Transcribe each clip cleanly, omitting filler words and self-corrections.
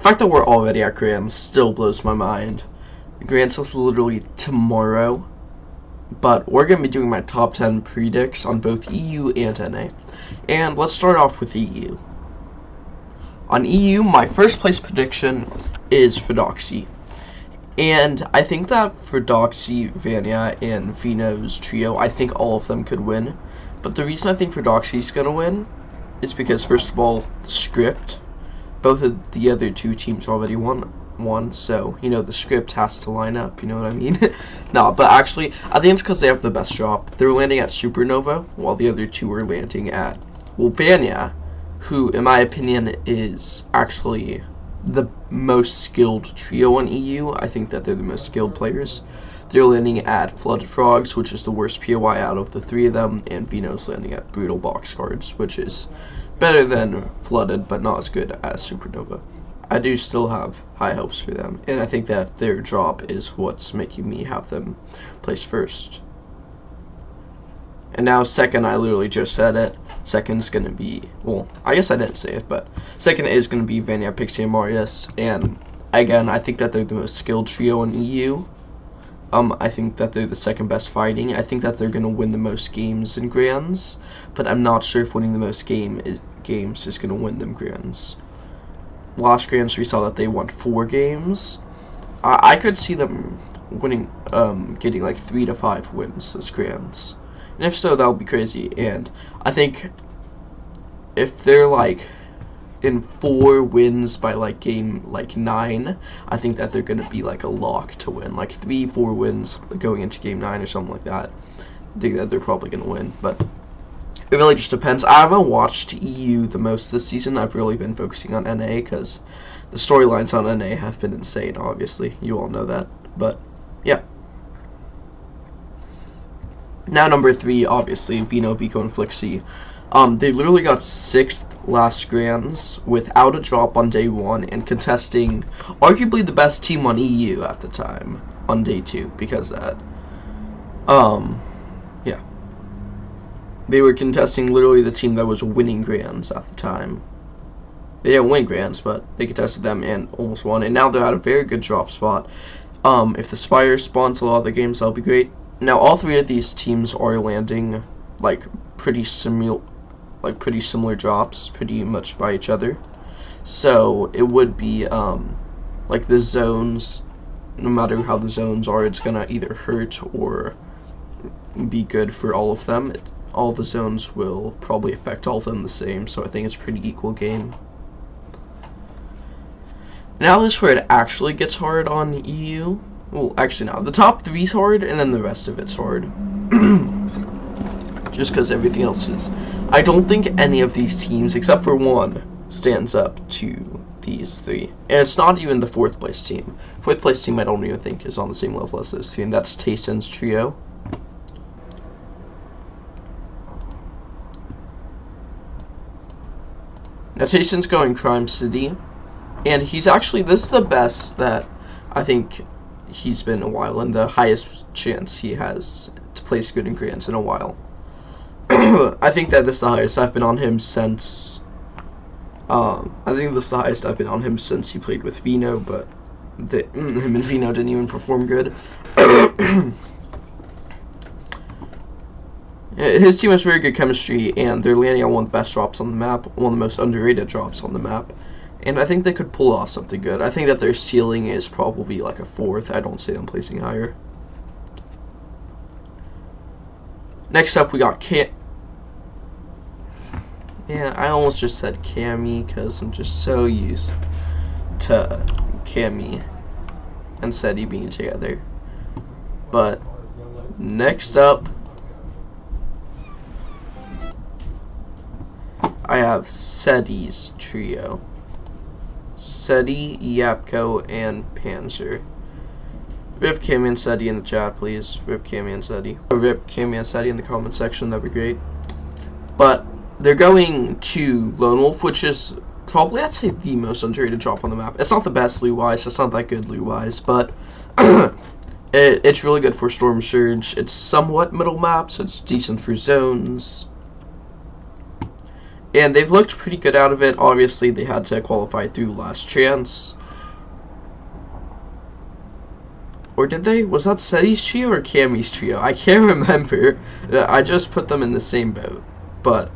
fact that we're already at Grands still blows my mind. Grands is literally tomorrow, but we're going to be doing my top 10 predicts on both EU and NA. And let's start off with EU. On EU, my first place prediction is for Doxy. And I think that for Doxy, Vanya, and Vino's trio, I think all of them could win. But the reason I think for Doxy's going to win is because, first of all, the script. Both of the other two teams already won, so, you know, the script has to line up, you know what I mean? No, but actually, I think it's because they have the best drop. They're landing at Supernova, while the other two are landing at, well, Vanya, who, in my opinion, is actually the most skilled trio on EU. I think that they're the most skilled players. They're landing at Flooded Frogs, which is the worst POI out of the three of them, and Vino's landing at Brutal Box Cards, which is better than Flooded, but not as good as Supernova. I do still have high hopes for them, and I think that their drop is what's making me have them place first. And now second, I literally just said it. Second's going to be, well, I guess I didn't say it, but second is going to be Vanya, Pixie, and Marius. And again, I think that they're the most skilled trio in EU. I think that they're the second best fighting. I think that they're going to win the most games in Grands, but I'm not sure if winning the most games is going to win them Grands. Last Grands, we saw that they won 4 games. I could see them winning, getting like 3 to 5 wins this Grands. And if so, that would be crazy. And I think if they're like in 4 wins by like game like 9, I think that they're gonna be like a lock to win. Like 3-4 wins going into game 9 or something like that. I think that they're probably gonna win, but it really just depends. I haven't watched EU the most this season. I've really been focusing on NA because the storylines on NA have been insane. Obviously, you all know that. But yeah. Now number 3, obviously, Vino, Vico, and Flixie. They literally got 6th last Grands without a drop on day 1 and contesting arguably the best team on EU at the time on day 2 because of that. Yeah. They were contesting literally the team that was winning Grands at the time. They didn't win Grands, but they contested them and almost won. And now they're at a very good drop spot. If the Spire spawns a lot of the games, that'll be great. Now, all 3 of these teams are landing like pretty similar drops, pretty much by each other. So it would be like the zones. No matter how the zones are, it's gonna either hurt or be good for all of them. All the zones will probably affect all of them the same. So I think it's a pretty equal game. Now this is where it actually gets hard on EU. Well, actually, no. The top 3's hard, and then the rest of it's hard. Just because everything else is. I don't think any of these teams, except for one, stands up to these 3. And it's not even the 4th place team. 4th place team I don't even think is on the same level as this team. That's Tayson's trio. Now Tayson's going Crime City. And he's actually, this is the best that I think he's been in a while, and the highest chance he has to place good in Grands in a while. I think that this is the highest I've been on him since I think this is the highest I've been on him since he played with Vino, but him and Vino didn't even perform good. His team has very good chemistry, and they're landing on one of the best drops on the map, one of the most underrated drops on the map. And I think they could pull off something good. I think that their ceiling is probably like a 4th. I don't see them placing higher. Next up, we got Yeah, I almost just said Cammy because I'm just so used to Cammy and Seti being together. But next up, I have Seti's trio. Seti, Yapko, and Panzer. Rip Cammy and Seti in the chat, please. Rip Cammy and Seti. Rip Cammy and Seti in the comment section, that'd be great. But they're going to Lone Wolf, which is probably, I'd say, the most underrated drop on the map. It's not the best loot-wise, it's not that good loot-wise, but it's really good for Storm Surge. It's somewhat middle map, so it's decent for zones. And they've looked pretty good out of it. Obviously, they had to qualify through Last Chance. Or did they? Was that Seti's trio or Cammy's trio? I can't remember. I just put them in the same boat. But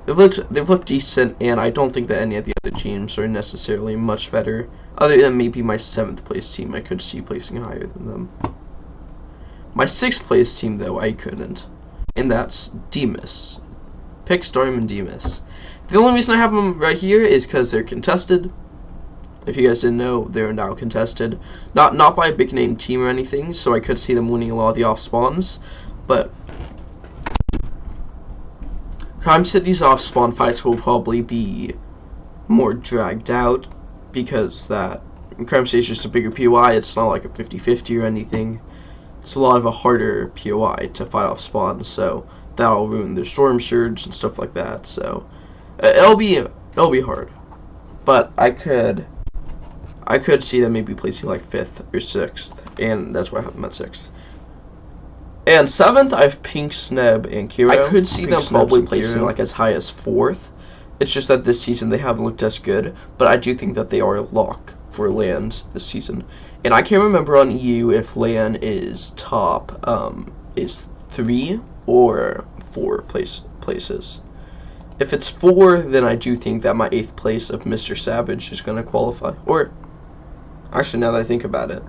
they've looked decent, and I don't think that any of the other teams are necessarily much better. Other than maybe my 7th place team, I could see placing higher than them. My 6th place team, though, I couldn't. And that's Demas. Pickstorm and Demas. The only reason I have them right here is because they're contested. If you guys didn't know, they're now contested. Not by a big name team or anything, so I could see them winning a lot of the off spawns. But Crime City's off spawn fights will probably be more dragged out because Crime City is just a bigger POI. It's not like a 50-50 or anything. It's a lot of a harder POI to fight off spawn, so that'll ruin their storm surge and stuff like that. So it'll be hard, but I could see them maybe placing like 5th or 6th, and that's why I have them at 6th. And 7th, I have Pink, Sneb, and Kiro. I could see them probably placing like as high as 4th. It's just that this season they haven't looked as good, but I do think that they are a lock for land this season. And I can't remember on EU if LAN is top is 3 or 4 places. If it's 4, then I do think that my 8th place of Mr. Savage is going to qualify. Or, actually, now that I think about it,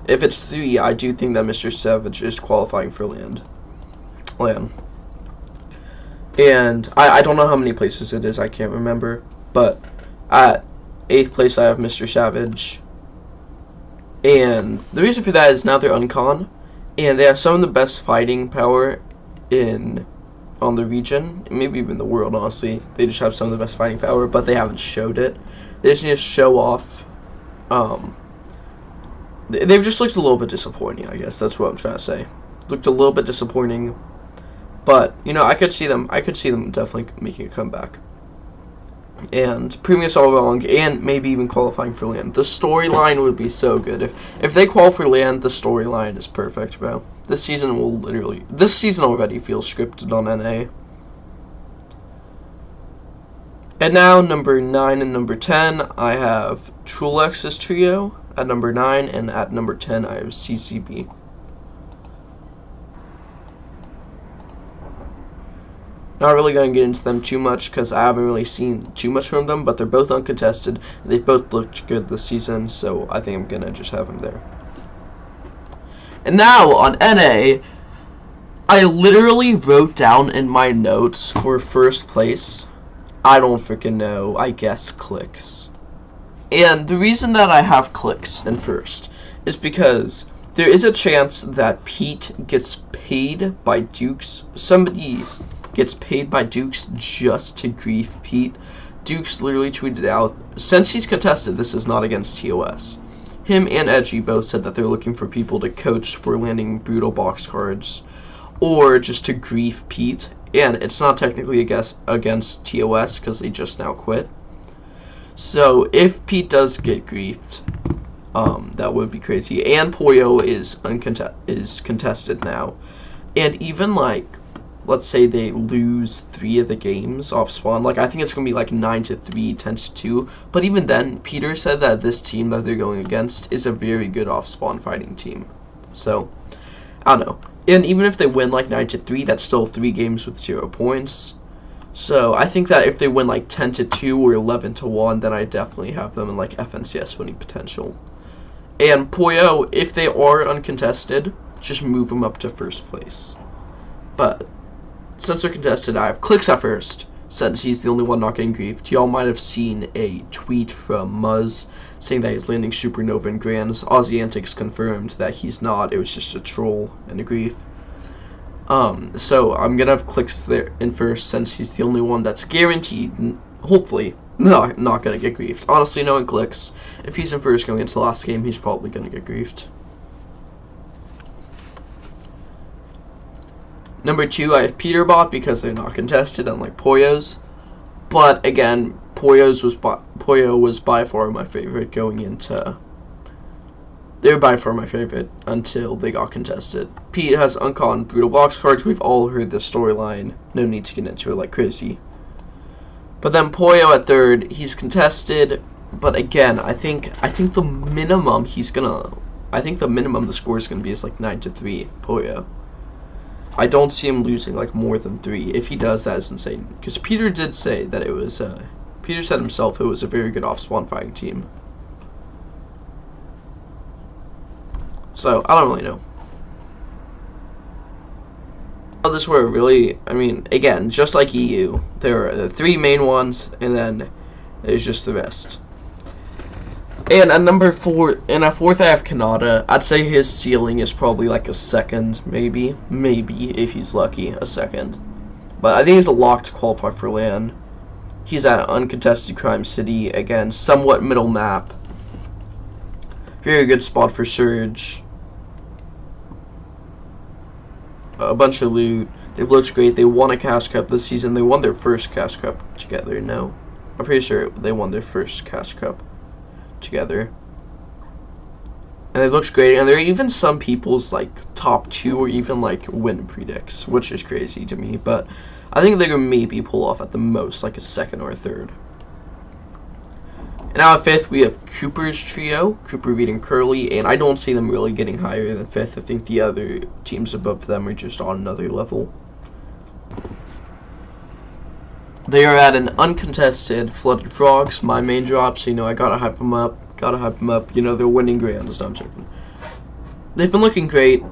if it's 3, I do think that Mr. Savage is qualifying for LAN. And I don't know how many places it is, I can't remember. But at 8th place, I have Mr. Savage. And the reason for that is now they're uncon, and they have some of the best fighting power on the region, maybe even the world, honestly. They just have some of the best fighting power, but they haven't showed it. They just need to show off. They've just looked a little bit disappointing, I guess. That's what I'm trying to say. Looked a little bit disappointing, but you know, I could see them definitely making a comeback and proving us all wrong, and maybe even qualifying for LAN. The storyline would be so good if they qualify for LAN. The storyline is perfect, bro. This season already feels scripted on NA. And now number 9 and number 10, I have Trulex's trio at number 9, and at number 10 I have CCB. Not really going to get into them too much because I haven't really seen too much from them, but they're both uncontested. They've both looked good this season, so I think I'm going to just have them there. And now on NA, I literally wrote down in my notes for first place, I don't freaking know, I guess clicks. And the reason that I have clicks in first is because there is a chance that Pete gets paid by Dukes. Somebody gets paid by Dukes just to grief Pete. Dukes literally tweeted out, since he's contested, this is not against TOS. Him and Edgy both said that they're looking for people to coach for landing brutal box cards, or just to grief Pete. And it's not technically against TOS because they just now quit. So if Pete does get griefed, that would be crazy. And Poyo is contested now, and even like, let's say they lose 3 of the games off spawn, like I think it's gonna be like 9-3, 10-2. But even then, Peter said that this team that they're going against is a very good off spawn fighting team. So I don't know. And even if they win like 9-3, that's still 3 games with 0 points. So I think that if they win like 10-2 or 11-1, then I definitely have them in like FNCS winning potential. And Poyo, if they are uncontested, just move them up to first place. But since they're contested, I have clicks at first, since he's the only one not getting griefed. Y'all might have seen a tweet from Muzz saying that he's landing Supernova and Grands. Aussie Antics confirmed that he's not. It was just a troll and a grief. So I'm gonna have clicks there in first, since he's the only one that's guaranteed, hopefully, not gonna get griefed. Honestly, knowing clicks, if he's in first going into the last game, he's probably gonna get griefed. Number 2, I have Peterbot because they're not contested, unlike Poyo's. But again, Poyo was by far my favorite going into. They were by far my favorite until they got contested. Pete has uncon brutal box cards. We've all heard the storyline. No need to get into it like crazy. But then Pollo at third, he's contested. But again, I think the minimum the score is gonna be is like 9-3, Pollo. I don't see him losing like more than 3. If he does, that is insane. Because Peter did say that it was Peter said himself it was a very good off-spawn fighting team. So I don't really know. This were really, I mean, again, just like EU, there are the 3 main ones, and then there's just the rest. And at number 4, and at 4th I have Kanata. I'd say his ceiling is probably like a 2nd, maybe if he's lucky, a 2nd. But I think he's a lock to qualify for LAN. He's at uncontested Crime City, again, somewhat middle map. Very good spot for Surge. A bunch of loot. They've looked great. They won a Cash Cup this season. They won their first Cash Cup together. No, I'm pretty sure they won their first Cash Cup together. And it looks great. And there are even some people's like top 2 or even like win predicts, which is crazy to me. But I think they could maybe pull off at the most like a 2nd or a 3rd. And now at 5th, we have Cooper's trio, Cooper, Reed, and Curly, and I don't see them really getting higher than 5th. I think the other teams above them are just on another level. They are at an uncontested Flooded Frogs, my main drop, so, you know, I gotta hype them up. You know, they're winning grands. No, I'm joking. They've been looking great.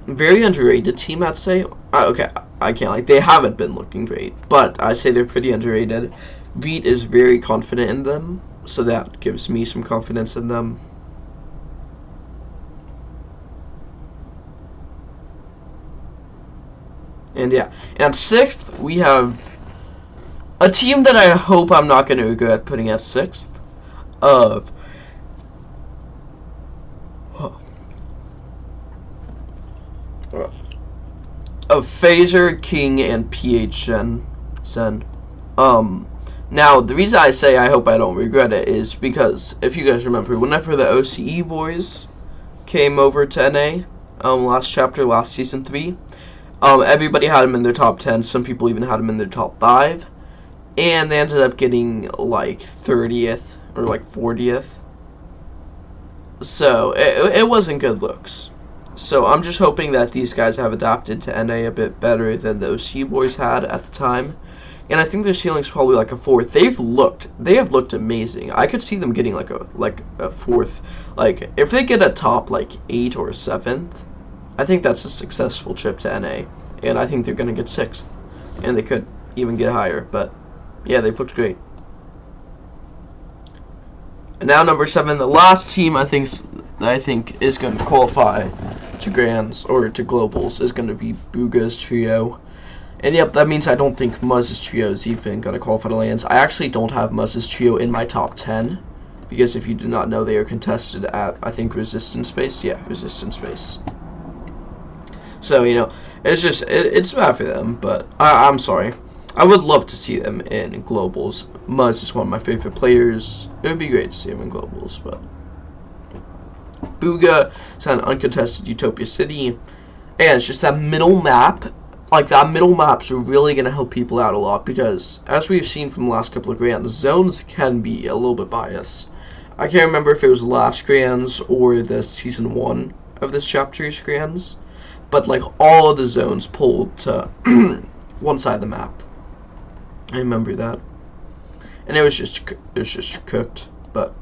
Very underrated team, I'd say. Okay, I can't, like, they haven't been looking great, but I'd say they're pretty underrated. Reed is very confident in them, so that gives me some confidence in them. And yeah, and at 6th, we have a team that I hope I'm not going to regret putting at 6th, of Phaser, King, and PH Sen. Now, the reason I say I hope I don't regret it is because, if you guys remember, whenever the OCE boys came over to NA, last season 3, everybody had them in their top 10, some people even had them in their top 5, and they ended up getting, like, 30th, or, like, 40th, so, it wasn't good looks. So, I'm just hoping that these guys have adapted to NA a bit better than the OCE boys had at the time. And I think their ceiling's probably like a 4th. They have looked amazing. I could see them getting like a 4th. Like, if they get a top like 8 or 7th, I think that's a successful trip to NA. And I think they're gonna get 6th. And they could even get higher. But yeah, they've looked great. And now number 7, the last team I think is going to qualify to Grands or to Globals is going to be Booga's trio. And yep, that means I don't think Muzz's trio is even going to qualify to LANs. I actually don't have Muzz's trio in my top 10. Because if you do not know, they are contested at, I think, Resistance Base. Yeah, Resistance Base. So, you know, it's just, it's bad for them. But I'm sorry. I would love to see them in Globals. Muzz is one of my favorite players. It would be great to see him in Globals, but Booga is an uncontested Utopia City. And it's just that middle map. Like, that middle map's really going to help people out a lot because, as we've seen from the last couple of Grands, zones can be a little bit biased. I can't remember if it was last Grands or the Season 1 of this chapter's Grands, but, like, all of the zones pulled to one side of the map. I remember that. And it was just cooked, but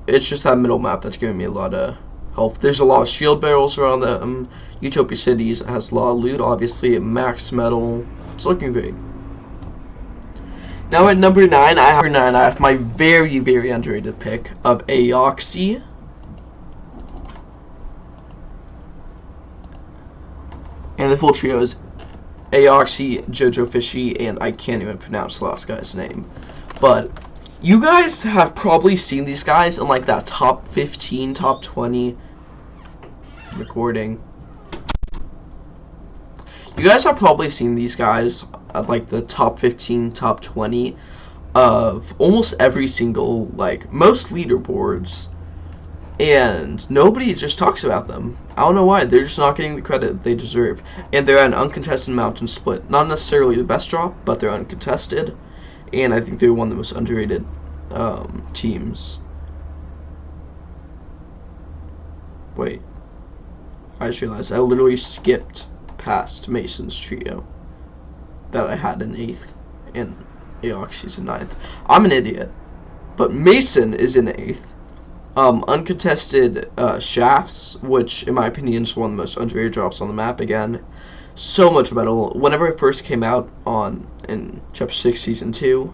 it's just that middle map that's giving me a lot of help. There's a lot of shield barrels around the Utopia Cities. It has a lot of loot, obviously, max metal. It's looking great. Now at number 9, I have my very, very underrated pick of Aoxy. And the full trio is Aoxy, Jojo Fishy, and I can't even pronounce the last guy's name. But you guys have probably seen these guys in like that top 15, top 20 recording. You guys have probably seen these guys at like the top 15, top 20 of almost every single, like, most leaderboards. and nobody just talks about them. I don't know why. They're just not getting the credit they deserve. And they're an uncontested mountain split. Not necessarily the best drop, but they're uncontested. And I think they're one of the most underrated teams. Wait. I just realized I literally skipped past Mason's trio that I had in 8th and Aoxy's in 9th. I'm an idiot. But Mason is in 8th. Uncontested shafts, which in my opinion is one of the most underrated drops on the map again. So much metal. Whenever I first came out in Chapter 6 Season 2,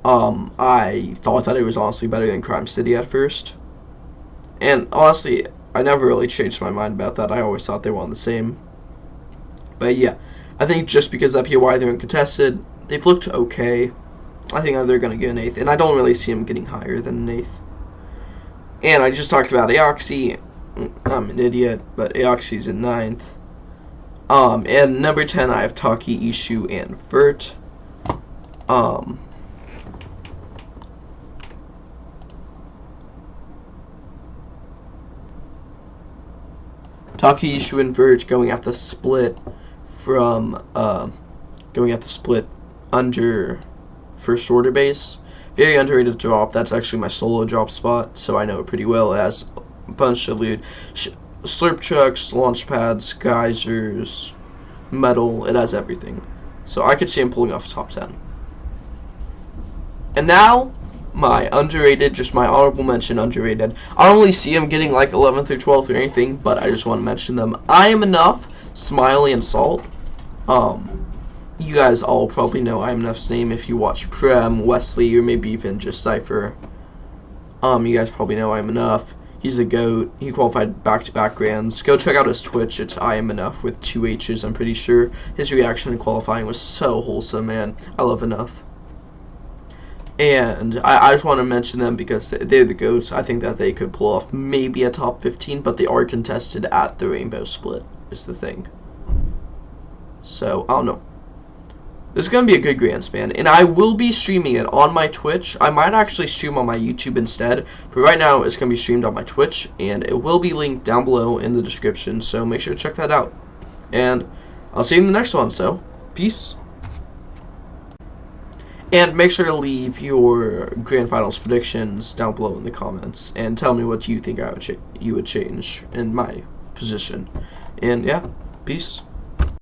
I thought that it was honestly better than Crime City at first. And honestly, I never really changed my mind about that. I always thought they were on the same. But yeah, I think just because up here why they're uncontested, they've looked okay. I think they're going to get an 8th, and I don't really see them getting higher than an 8th. And I just talked about Aoxy. I'm an idiot, but Aoxy's in 9th. And number 10, I have Taki, Ishu, and Vert. Taki, Ishu, and Vert going at the split from under first order base. Very underrated drop. That's actually my solo drop spot, so I know it pretty well. It has a bunch of loot. Slurp trucks, launch pads, geysers, metal. It has everything. So I could see him pulling off a top 10. And now, my underrated, just my honorable mention underrated. I don't really see him getting like 11th or 12th or anything, but I just want to mention them. I Am Enough, Smiley, and Salt. You guys all probably know I Am Enough's name if you watch Prem, Wesley, or maybe even just Cypher. You guys probably know I Am Enough. He's a GOAT. He qualified back-to-back grands. Go check out his Twitch. It's I Am Enough with 2 H's, I'm pretty sure. His reaction in qualifying was so wholesome, man. I love Enough. And I just want to mention them because they're the GOATs. I think that they could pull off maybe a top 15, but they are contested at the Rainbow Split, is the thing. So, I don't know. This is going to be a good grand span, and I will be streaming it on my Twitch. I might actually stream on my YouTube instead, but right now it's going to be streamed on my Twitch, and it will be linked down below in the description, so make sure to check that out. And I'll see you in the next one, so peace. And make sure to leave your grand finals predictions down below in the comments, and tell me what you think you would change in my position. And yeah, peace.